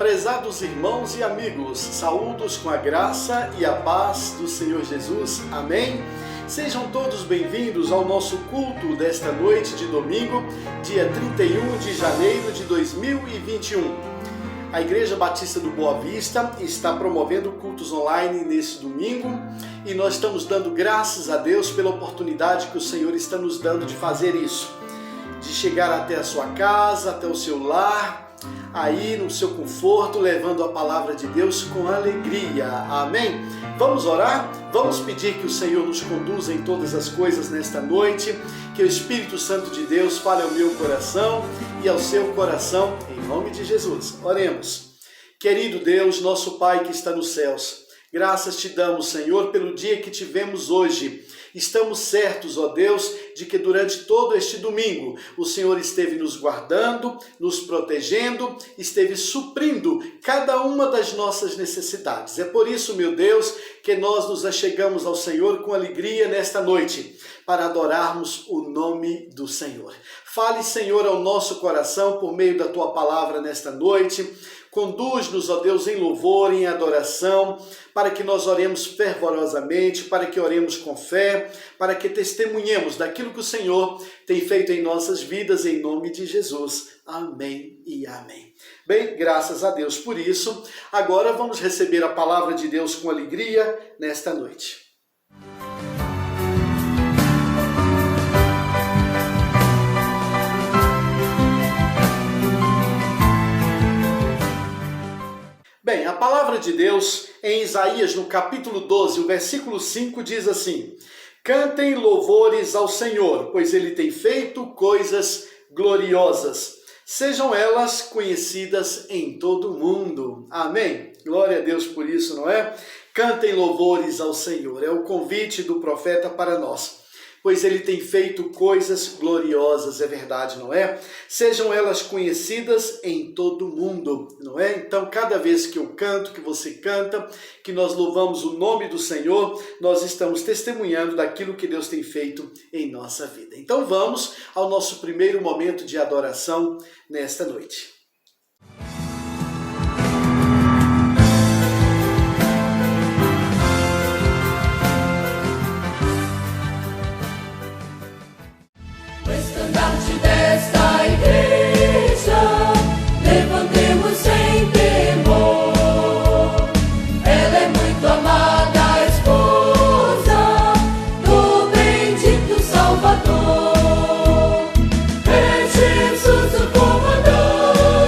Prezados irmãos e amigos, saúdos com a graça e a paz do Senhor Jesus. Amém? Sejam todos bem-vindos ao nosso culto desta noite de domingo, dia 31 de janeiro de 2021. A Igreja Batista do Boa Vista está promovendo cultos online nesse domingo e nós estamos dando graças a Deus pela oportunidade que o Senhor está nos dando de fazer isso, de chegar até a sua casa, até o seu lar, aí no seu conforto, levando a palavra de Deus com alegria. Amém? Vamos orar? Vamos pedir que o Senhor nos conduza em todas as coisas nesta noite, que o Espírito Santo de Deus fale ao meu coração e ao seu coração, em nome de Jesus. Oremos. Querido Deus, nosso Pai que está nos céus, graças te damos, Senhor, pelo dia que tivemos hoje. Estamos certos, ó Deus, de que durante todo este domingo o Senhor esteve nos guardando, nos protegendo, esteve suprindo cada uma das nossas necessidades. É por isso, meu Deus, que nós nos achegamos ao Senhor com alegria nesta noite, para adorarmos o nome do Senhor. Fale, Senhor, ao nosso coração por meio da Tua palavra nesta noite. Conduz-nos, ó Deus, em louvor, em adoração, para que nós oremos fervorosamente, para que oremos com fé, para que testemunhemos daquilo que o Senhor tem feito em nossas vidas, em nome de Jesus. Amém e amém. Bem, graças a Deus por isso. Agora vamos receber a palavra de Deus com alegria nesta noite. Bem, a palavra de Deus em Isaías, no capítulo 12, o versículo 5, diz assim: Cantem louvores ao Senhor, pois Ele tem feito coisas gloriosas. Sejam elas conhecidas em todo o mundo. Amém? Glória a Deus por isso, não é? Cantem louvores ao Senhor. É o convite do profeta para nós. Pois Ele tem feito coisas gloriosas, é verdade, não é? Sejam elas conhecidas em todo o mundo, não é? Então, cada vez que eu canto, que você canta, que nós louvamos o nome do Senhor, nós estamos testemunhando daquilo que Deus tem feito em nossa vida. Então, vamos ao nosso primeiro momento de adoração nesta noite. Desta igreja, levantemos sem temor. Ela é muito amada, a esposa do bendito Salvador. É Jesus o comandante.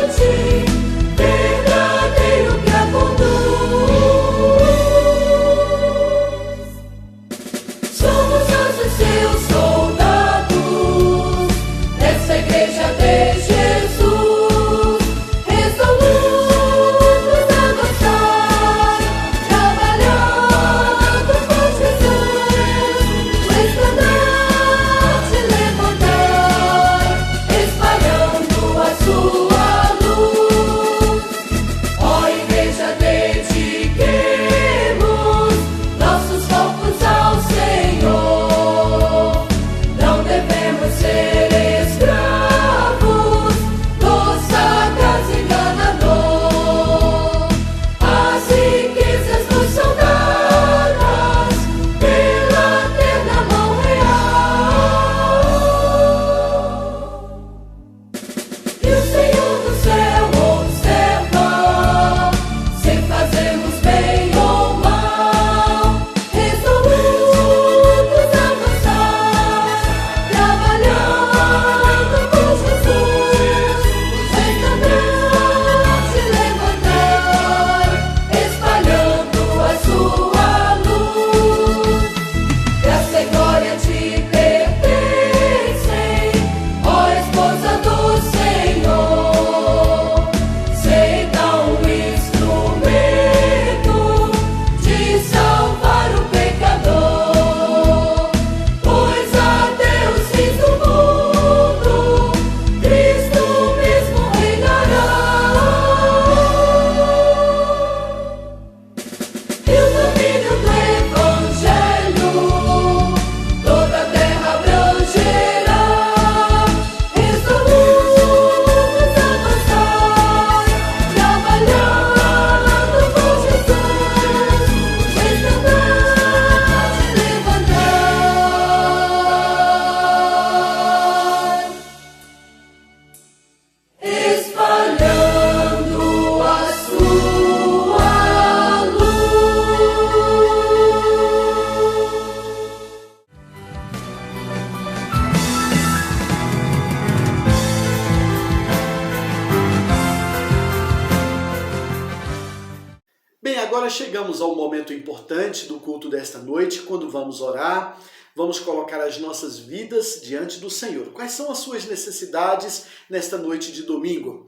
Bem, agora chegamos ao momento importante do culto desta noite, quando vamos orar, vamos colocar as nossas vidas diante do Senhor. Quais são as suas necessidades nesta noite de domingo?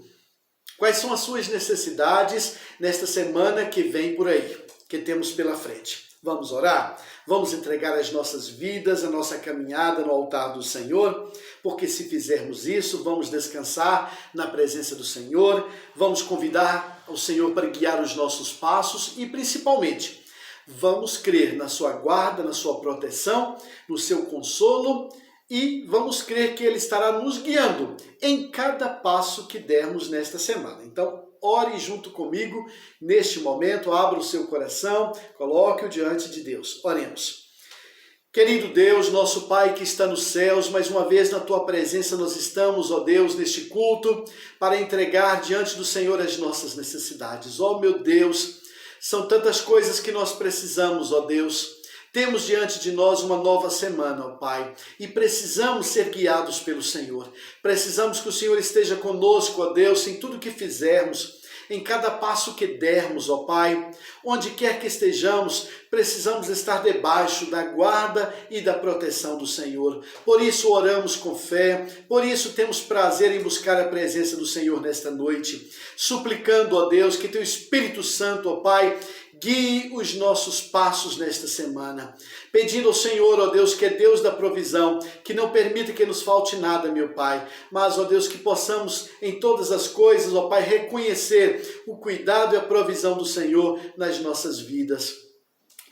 Quais são as suas necessidades nesta semana que vem por aí, que temos pela frente? Vamos orar? Vamos entregar as nossas vidas, a nossa caminhada no altar do Senhor, porque se fizermos isso, vamos descansar na presença do Senhor, vamos convidar o Senhor para guiar os nossos passos e, principalmente, vamos crer na sua guarda, na sua proteção, no seu consolo e vamos crer que Ele estará nos guiando em cada passo que dermos nesta semana. Então, ore junto comigo neste momento, abra o seu coração, coloque-o diante de Deus. Oremos. Querido Deus, nosso Pai que está nos céus, mais uma vez na Tua presença nós estamos, ó Deus, neste culto, para entregar diante do Senhor as nossas necessidades. Ó meu Deus, são tantas coisas que nós precisamos, ó Deus. Temos diante de nós uma nova semana, ó Pai, e precisamos ser guiados pelo Senhor. Precisamos que o Senhor esteja conosco, ó Deus, em tudo que fizermos, em cada passo que dermos, ó Pai. Onde quer que estejamos, precisamos estar debaixo da guarda e da proteção do Senhor. Por isso oramos com fé, por isso temos prazer em buscar a presença do Senhor nesta noite, suplicando, ó Deus, que Teu Espírito Santo, ó Pai, guie os nossos passos nesta semana, pedindo ao Senhor, ó Deus, que é Deus da provisão, que não permita que nos falte nada, meu Pai, mas, ó Deus, que possamos em todas as coisas, ó Pai, reconhecer o cuidado e a provisão do Senhor nas nossas vidas.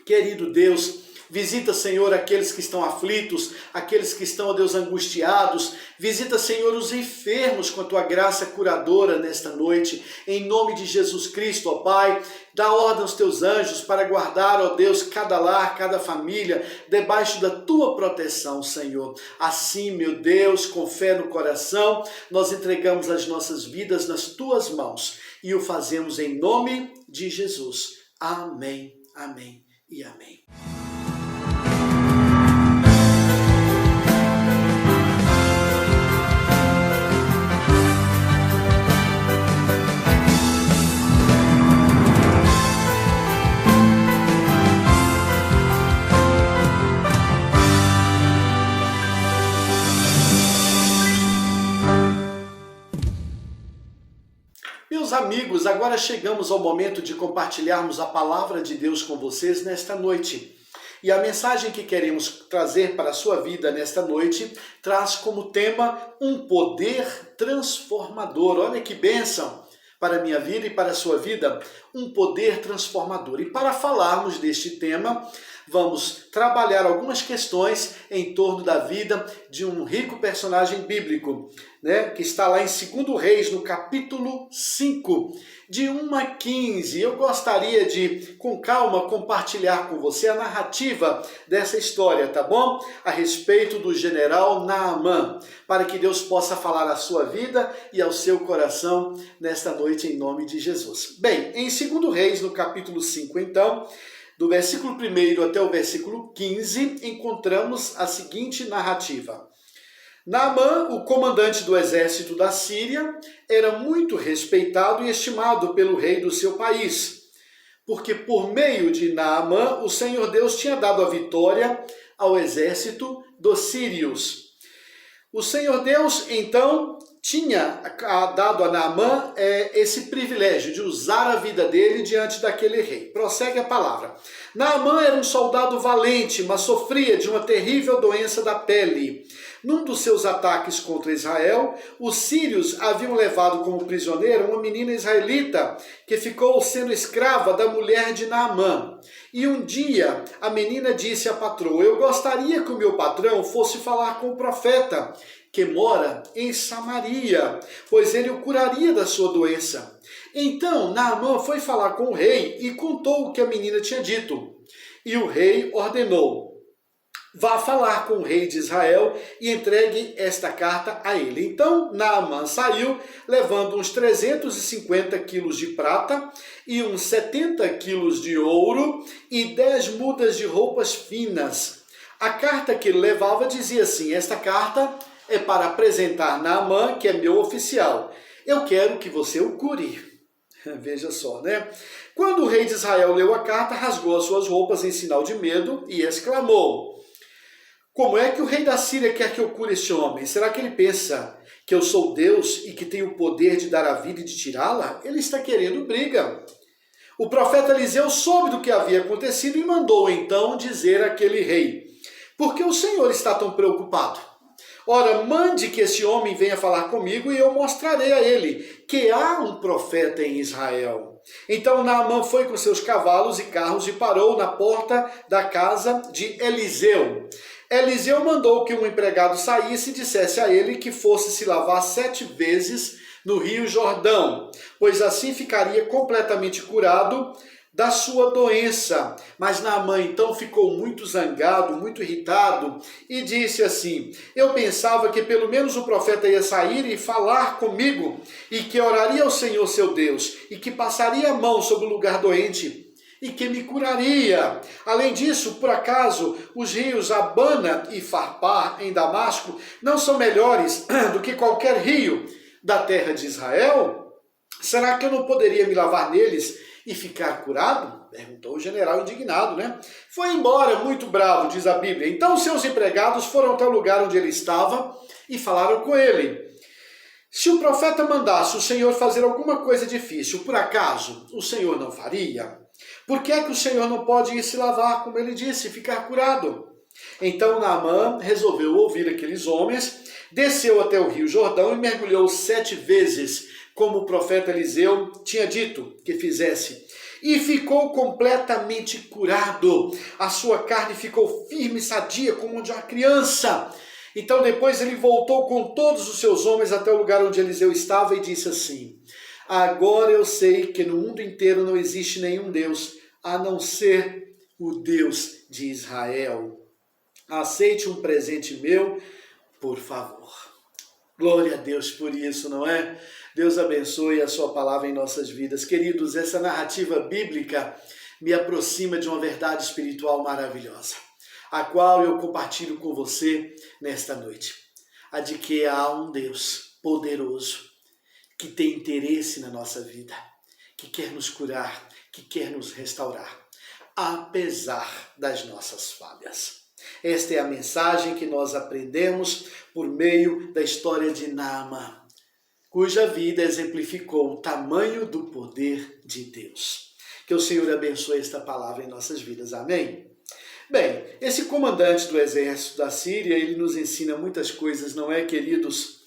Querido Deus, visita, Senhor, aqueles que estão aflitos, aqueles que estão, ó Deus, angustiados. Visita, Senhor, os enfermos com a Tua graça curadora nesta noite. Em nome de Jesus Cristo, ó Pai, dá ordem aos Teus anjos para guardar, ó Deus, cada lar, cada família, debaixo da Tua proteção, Senhor. Assim, meu Deus, com fé no coração, nós entregamos as nossas vidas nas Tuas mãos e o fazemos em nome de Jesus. Amém, amém e amém. Meus amigos, agora chegamos ao momento de compartilharmos a palavra de Deus com vocês nesta noite. E a mensagem que queremos trazer para a sua vida nesta noite traz como tema um poder transformador. Olha que bênção para a minha vida e para a sua vida, um poder transformador. E para falarmos deste tema, vamos trabalhar algumas questões em torno da vida de um rico personagem bíblico, que está lá em 2 Reis, no capítulo 5, de 1 a 15. Eu gostaria de, com calma, compartilhar com você a narrativa dessa história, tá bom? A respeito do general Naamã, para que Deus possa falar à sua vida e ao seu coração nesta noite, em nome de Jesus. Bem, em 2 Reis, no capítulo 5, então, do versículo 1 até o versículo 15, encontramos a seguinte narrativa. Naamã, o comandante do exército da Síria, era muito respeitado e estimado pelo rei do seu país, porque por meio de Naamã, o Senhor Deus tinha dado a vitória ao exército dos sírios. O Senhor Deus, então, tinha dado a Naamã esse privilégio de usar a vida dele diante daquele rei. Prossegue a palavra. Naamã era um soldado valente, mas sofria de uma terrível doença da pele. Num dos seus ataques contra Israel, os sírios haviam levado como prisioneira uma menina israelita que ficou sendo escrava da mulher de Naamã. E um dia a menina disse à patroa: eu gostaria que o meu patrão fosse falar com o profeta que mora em Samaria, pois ele o curaria da sua doença. Então Naamã foi falar com o rei e contou o que a menina tinha dito. E o rei ordenou: vá falar com o rei de Israel e entregue esta carta a ele. Então Naamã saiu, levando uns 350 quilos de prata e uns 70 quilos de ouro e 10 mudas de roupas finas. A carta que ele levava dizia assim: esta carta é para apresentar Naamã, que é meu oficial. Eu quero que você o cure. Veja só, né? Quando o rei de Israel leu a carta, rasgou as suas roupas em sinal de medo e exclamou: como é que o rei da Síria quer que eu cure este homem? Será que ele pensa que eu sou Deus e que tenho o poder de dar a vida e de tirá-la? Ele está querendo briga. O profeta Eliseu soube do que havia acontecido e mandou então dizer àquele rei: por que o Senhor está tão preocupado? Ora, mande que esse homem venha falar comigo e eu mostrarei a ele que há um profeta em Israel. Então Naamã foi com seus cavalos e carros e parou na porta da casa de Eliseu. Eliseu mandou que um empregado saísse e dissesse a ele que fosse se lavar 7 vezes no rio Jordão, pois assim ficaria completamente curado da sua doença. Mas Naamã então ficou muito zangado, muito irritado e disse assim: eu pensava que pelo menos o profeta ia sair e falar comigo e que oraria ao Senhor seu Deus e que passaria a mão sobre o lugar doente e que me curaria. Além disso, por acaso, os rios Abana e Farpar em Damasco não são melhores do que qualquer rio da terra de Israel? Será que eu não poderia me lavar neles e ficar curado? Perguntou o general indignado, né? Foi embora muito bravo, diz a Bíblia. Então seus empregados foram até o lugar onde ele estava e falaram com ele: se o profeta mandasse o Senhor fazer alguma coisa difícil, por acaso o Senhor não faria? Por que é que o Senhor não pode ir se lavar, como ele disse, e ficar curado? Então Naamã resolveu ouvir aqueles homens, desceu até o rio Jordão e mergulhou 7 vezes, como o profeta Eliseu tinha dito que fizesse. E ficou completamente curado. A sua carne ficou firme e sadia, como de uma criança. Então depois ele voltou com todos os seus homens até o lugar onde Eliseu estava e disse assim: agora eu sei que no mundo inteiro não existe nenhum Deus, a não ser o Deus de Israel. Aceite um presente meu, por favor. Glória a Deus por isso, não é? Deus abençoe a sua palavra em nossas vidas. Queridos, essa narrativa bíblica me aproxima de uma verdade espiritual maravilhosa, a qual eu compartilho com você nesta noite. A de que há um Deus poderoso, que tem interesse na nossa vida, que quer nos curar, que quer nos restaurar, apesar das nossas falhas. Esta é a mensagem que nós aprendemos por meio da história de Naamã, cuja vida exemplificou o tamanho do poder de Deus. Que o Senhor abençoe esta palavra em nossas vidas. Amém? Bem, esse comandante do exército da Síria, ele nos ensina muitas coisas, não é, queridos?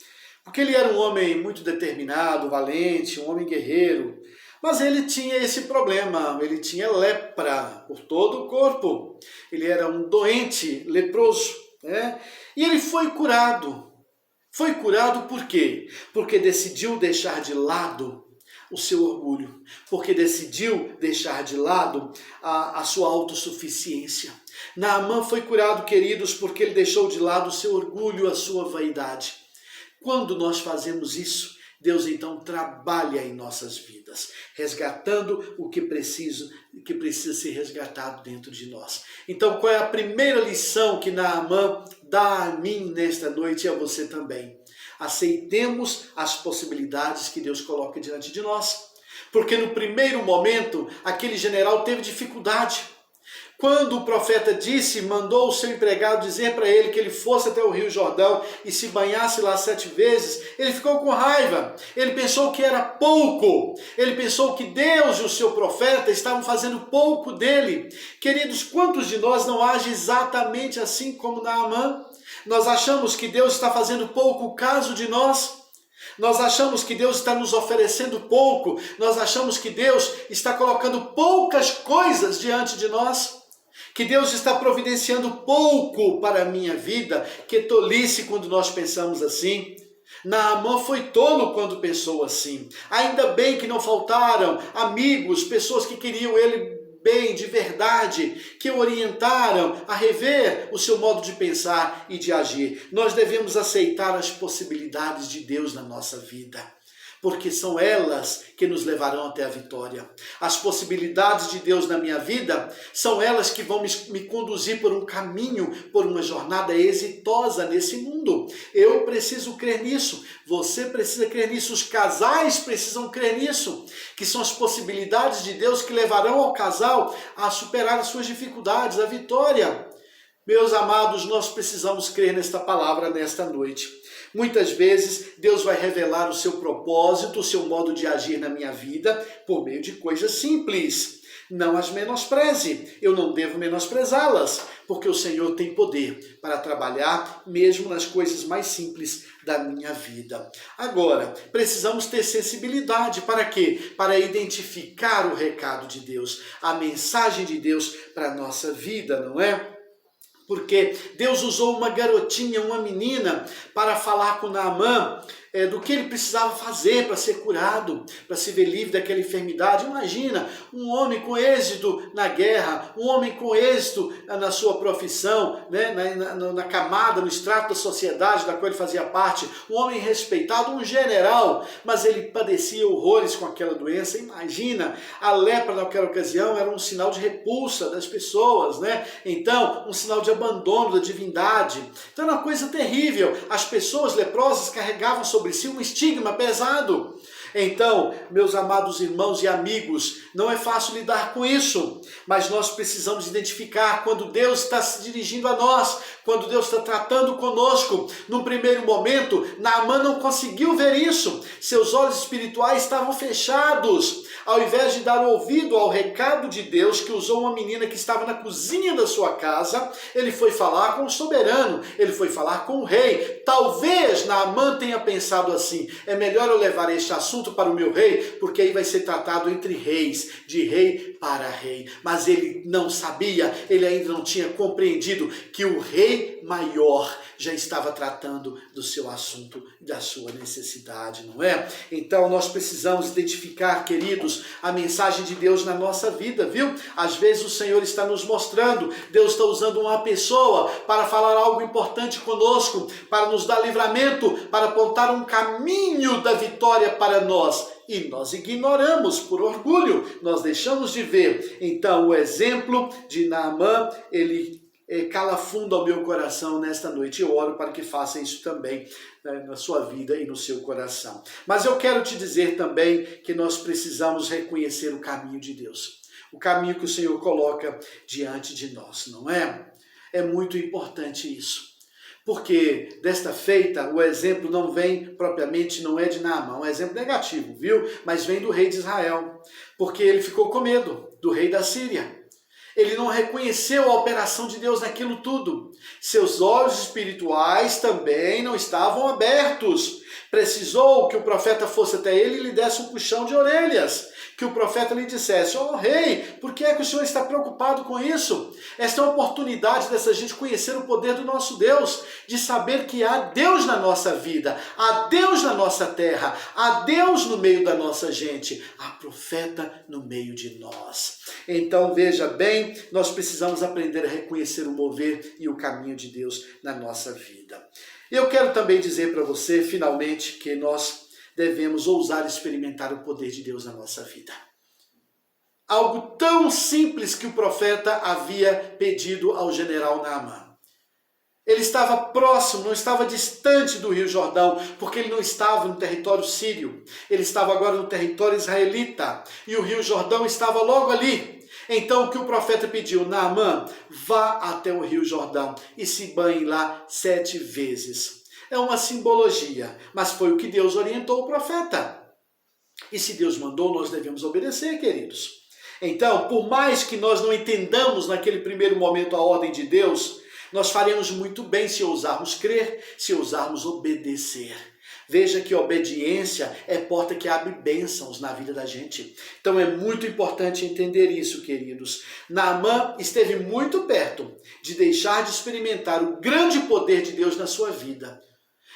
Porque ele era um homem muito determinado, valente, um homem guerreiro, mas ele tinha esse problema, ele tinha lepra por todo o corpo, ele era um doente, leproso, né? E ele foi curado. Foi curado por quê? Porque decidiu deixar de lado o seu orgulho, porque decidiu deixar de lado a sua autossuficiência. Naamã foi curado, queridos, porque ele deixou de lado o seu orgulho, a sua vaidade. Quando nós fazemos isso, Deus então trabalha em nossas vidas, resgatando o que precisa ser resgatado dentro de nós. Então, qual é a primeira lição que Naamã dá a mim nesta noite e a você também? Aceitemos as possibilidades que Deus coloca diante de nós. Porque no primeiro momento, aquele general teve dificuldade. Quando o profeta mandou o seu empregado dizer para ele que ele fosse até o rio Jordão e se banhasse lá 7 vezes, ele ficou com raiva. Ele pensou que era pouco. Ele pensou que Deus e o seu profeta estavam fazendo pouco dele. Queridos, quantos de nós não agem exatamente assim como Naamã? Nós achamos que Deus está fazendo pouco caso de nós. Nós achamos que Deus está nos oferecendo pouco. Nós achamos que Deus está colocando poucas coisas diante de nós. Que Deus está providenciando pouco para a minha vida. Que tolice quando nós pensamos assim. Naamã foi tolo quando pensou assim. Ainda bem que não faltaram amigos, pessoas que queriam ele bem, de verdade, que o orientaram a rever o seu modo de pensar e de agir. Nós devemos aceitar as possibilidades de Deus na nossa vida. porque são elas que nos levarão até a vitória. As possibilidades de Deus na minha vida são elas que vão me conduzir por um caminho, por uma jornada exitosa nesse mundo. Eu preciso crer nisso, você precisa crer nisso, os casais precisam crer nisso, que são as possibilidades de Deus que levarão ao casal a superar as suas dificuldades, a vitória. Meus amados, nós precisamos crer nesta palavra nesta noite. Muitas vezes Deus vai revelar o seu propósito, o seu modo de agir na minha vida por meio de coisas simples. Não as menospreze, eu não devo menosprezá-las, porque o Senhor tem poder para trabalhar mesmo nas coisas mais simples da minha vida. Agora, precisamos ter sensibilidade para quê? Para identificar o recado de Deus, a mensagem de Deus para a nossa vida, não é? Porque Deus usou uma garotinha, uma menina, para falar com Naamã do que ele precisava fazer para ser curado, para se ver livre daquela enfermidade. Imagina, um homem com êxito na guerra, um homem com êxito na sua profissão, né, na camada, no extrato da sociedade da qual ele fazia parte, um homem respeitado, um general, mas ele padecia horrores com aquela doença. Imagina, a lepra naquela ocasião era um sinal de repulsa das pessoas, né? Então, um sinal de abandono da divindade. Então, era uma coisa terrível. As pessoas leprosas carregavam sobre si um estigma pesado. Então, meus amados irmãos e amigos, não é fácil lidar com isso, mas nós precisamos identificar quando Deus está se dirigindo a nós, quando Deus está tratando conosco. Num primeiro momento, Naamã não conseguiu ver isso, seus olhos espirituais estavam fechados. Ao invés de dar ouvido ao recado de Deus, que usou uma menina que estava na cozinha da sua casa, ele foi falar com o soberano, ele foi falar com o rei. Talvez Naamã tenha pensado assim: é melhor eu levar este assunto para o meu rei, porque aí vai ser tratado entre reis, de rei para rei. Mas ele não sabia, ele ainda não tinha compreendido que o rei maior já estava tratando do seu assunto, da sua necessidade, não é? Então nós precisamos identificar, queridos, a mensagem de Deus na nossa vida, viu? Às vezes o Senhor está nos mostrando, Deus está usando uma pessoa para falar algo importante conosco, para nos dar livramento, para apontar um caminho da vitória para nós. E nós ignoramos por orgulho, nós deixamos de ver. Então o exemplo de Naamã, ele cala fundo ao meu coração nesta noite. Eu oro para que faça isso também, né, na sua vida e no seu coração. Mas eu quero te dizer também que nós precisamos reconhecer o caminho de Deus. O caminho que o Senhor coloca diante de nós, não é? É muito importante isso. Porque desta feita o exemplo não vem propriamente, não é de Naamã, é um exemplo negativo, viu? Mas vem do rei de Israel. Porque ele ficou com medo do rei da Síria. Ele não reconheceu a operação de Deus naquilo tudo. Seus olhos espirituais também não estavam abertos. Precisou que o profeta fosse até ele e lhe desse um puxão de orelhas. Que o profeta lhe dissesse: ó rei, por que é que o senhor está preocupado com isso? Esta é a oportunidade dessa gente conhecer o poder do nosso Deus, de saber que há Deus na nossa vida, há Deus na nossa terra, há Deus no meio da nossa gente, há profeta no meio de nós. Então veja bem, nós precisamos aprender a reconhecer o mover e o caminho de Deus na nossa vida. Eu quero também dizer para você, finalmente, que nós devemos ousar experimentar o poder de Deus na nossa vida. Algo tão simples que o profeta havia pedido ao general Naamã. Ele estava próximo, não estava distante do Rio Jordão, porque ele não estava no território sírio. Ele estava agora no território israelita. E o Rio Jordão estava logo ali. Então o que o profeta pediu? Naamã, vá até o Rio Jordão e se banhe lá 7 vezes. É uma simbologia, mas foi o que Deus orientou o profeta. E se Deus mandou, nós devemos obedecer, queridos. Então, por mais que nós não entendamos naquele primeiro momento a ordem de Deus, nós faremos muito bem se ousarmos crer, se ousarmos obedecer. Veja que a obediência é porta que abre bênçãos na vida da gente. Então é muito importante entender isso, queridos. Naamã esteve muito perto de deixar de experimentar o grande poder de Deus na sua vida.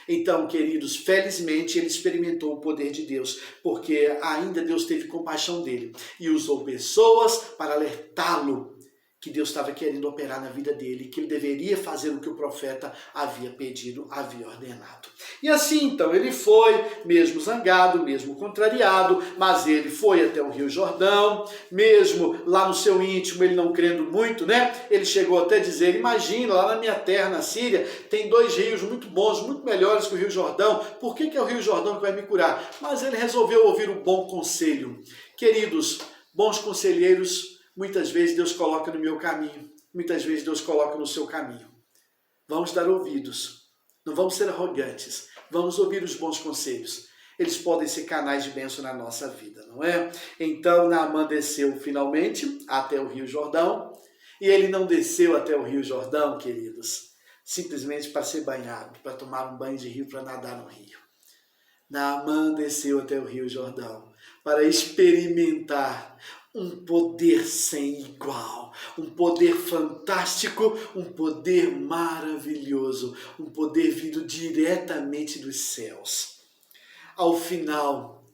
Então, queridos, felizmente ele experimentou o poder de Deus, porque ainda Deus teve compaixão dele e usou pessoas para alertá-lo que Deus estava querendo operar na vida dele, que ele deveria fazer o que o profeta havia pedido, havia ordenado. E assim, então, ele foi, mesmo zangado, mesmo contrariado, mas ele foi até o Rio Jordão, mesmo lá no seu íntimo, ele não crendo muito, né? Ele chegou até a dizer, imagina, lá na minha terra, na Síria, tem 2 rios muito bons, muito melhores que o Rio Jordão, por que é o Rio Jordão que vai me curar? Mas ele resolveu ouvir o bom conselho. Queridos, bons conselheiros, muitas vezes Deus coloca no meu caminho, muitas vezes Deus coloca no seu caminho. Vamos dar ouvidos, não vamos ser arrogantes, vamos ouvir os bons conselhos. Eles podem ser canais de bênção na nossa vida, não é? Então Naamã desceu finalmente até o Rio Jordão, e ele não desceu até o Rio Jordão, queridos, simplesmente para ser banhado, para tomar um banho de rio, para nadar no rio. Naamã desceu até o Rio Jordão para experimentar um poder sem igual, um poder fantástico, um poder maravilhoso, um poder vindo diretamente dos céus. Ao final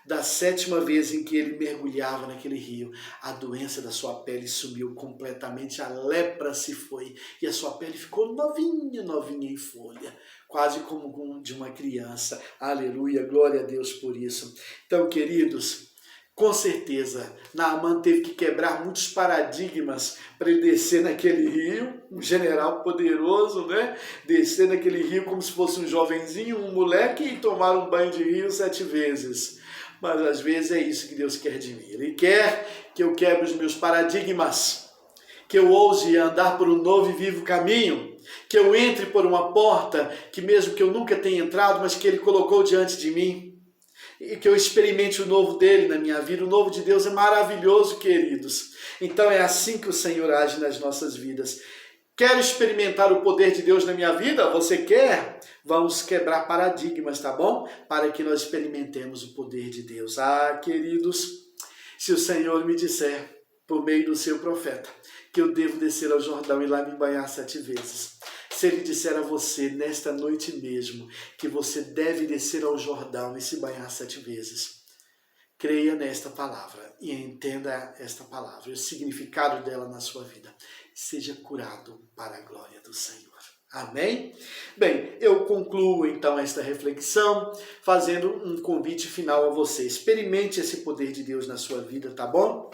da 7ª vez em que ele mergulhava naquele rio, a doença da sua pele sumiu completamente, a lepra se foi e a sua pele ficou novinha, novinha em folha, quase como de uma criança. Aleluia, glória a Deus por isso. Então, queridos, com certeza, Naamã teve que quebrar muitos paradigmas para ele descer naquele rio, um general poderoso, né? Descer naquele rio como se fosse um jovenzinho, um moleque e tomar um banho de rio 7 vezes. Mas às vezes é isso que Deus quer de mim. Ele quer que eu quebre os meus paradigmas, que eu ouse andar por um novo e vivo caminho, que eu entre por uma porta que mesmo que eu nunca tenha entrado, mas que Ele colocou diante de mim, e que eu experimente o novo dele na minha vida. O novo de Deus é maravilhoso, queridos. Então é assim que o Senhor age nas nossas vidas. Quero experimentar o poder de Deus na minha vida? Você quer? Vamos quebrar paradigmas, tá bom? Para que nós experimentemos o poder de Deus. Ah, queridos, se o Senhor me disser, por meio do seu profeta, que eu devo descer ao Jordão e lá me banhar 7 vezes, se ele disser a você nesta noite mesmo que você deve descer ao Jordão e se banhar 7 vezes, creia nesta palavra e entenda esta palavra, o significado dela na sua vida. Seja curado para a glória do Senhor. Amém? Bem, eu concluo então esta reflexão fazendo um convite final a você. Experimente esse poder de Deus na sua vida, tá bom?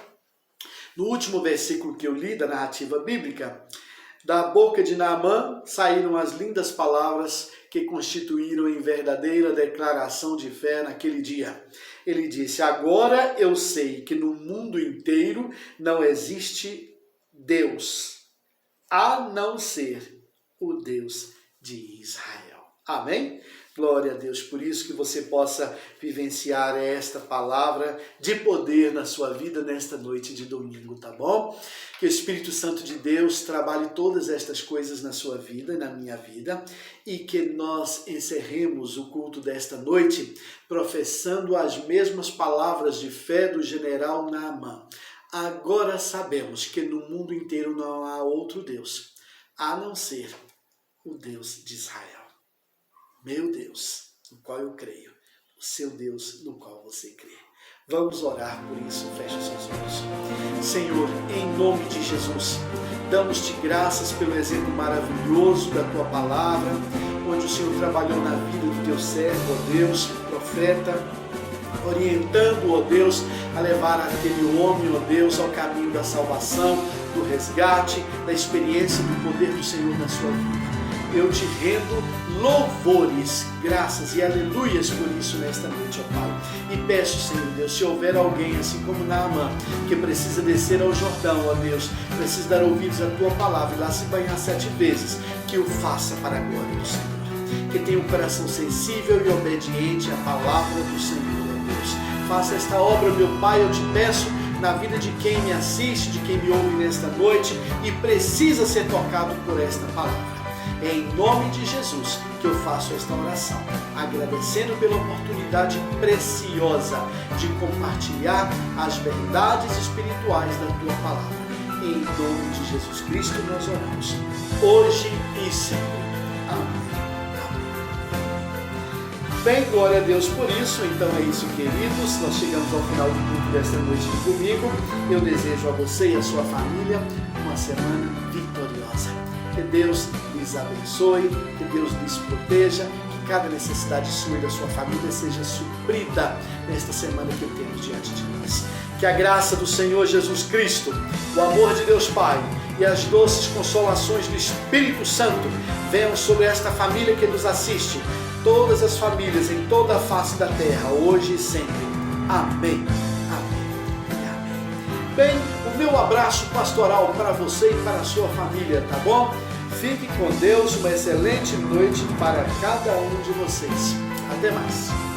No último versículo que eu li da narrativa bíblica, da boca de Naamã saíram as lindas palavras que constituíram em verdadeira declaração de fé naquele dia. Ele disse, agora eu sei que no mundo inteiro não existe Deus, a não ser o Deus de Israel. Amém? Glória a Deus, por isso que você possa vivenciar esta palavra de poder na sua vida nesta noite de domingo, tá bom? Que o Espírito Santo de Deus trabalhe todas estas coisas na sua vida e na minha vida e que nós encerremos o culto desta noite professando as mesmas palavras de fé do general Naamã. Agora sabemos que no mundo inteiro não há outro Deus, a não ser o Deus de Israel. Meu Deus, no qual eu creio, o seu Deus no qual você crê. Vamos orar por isso, feche os seus olhos. Senhor, em nome de Jesus, damos-te graças pelo exemplo maravilhoso da tua palavra, onde o Senhor trabalhou na vida do teu servo, ó Deus, profeta, orientando, ó Deus, a levar aquele homem, ó Deus, ao caminho da salvação, do resgate, da experiência do poder do Senhor na sua vida. Eu te rendo louvores, graças e aleluias por isso nesta noite, ó Pai. E peço, Senhor Deus, se houver alguém, assim como Naamã, que precisa descer ao Jordão, ó Deus, precisa dar ouvidos à tua palavra e lá se banhar 7 vezes, que o faça para a glória do Senhor. Que tenha um coração sensível e obediente à palavra do Senhor, ó Deus. Faça esta obra, meu Pai, eu te peço, na vida de quem me assiste, de quem me ouve nesta noite e precisa ser tocado por esta palavra. É em nome de Jesus que eu faço esta oração, agradecendo pela oportunidade preciosa de compartilhar as verdades espirituais da tua palavra. Em nome de Jesus Cristo nós oramos, hoje e sempre. Amém. Bem, glória a Deus por isso. Então é isso, queridos. Nós chegamos ao final do culto desta noite de domingo. Eu desejo a você e a sua família uma uma semana vitoriosa. Que Deus lhes abençoe, que Deus lhes proteja, que cada necessidade sua e da sua família seja suprida nesta semana que temos diante de nós. Que a graça do Senhor Jesus Cristo, o amor de Deus Pai e as doces consolações do Espírito Santo venham sobre esta família que nos assiste, todas as famílias em toda a face da terra, hoje e sempre. Amém. Amém e amém. Bem, o meu abraço pastoral para você e para a sua família, tá bom? Fique com Deus, uma excelente noite para cada um de vocês. Até mais.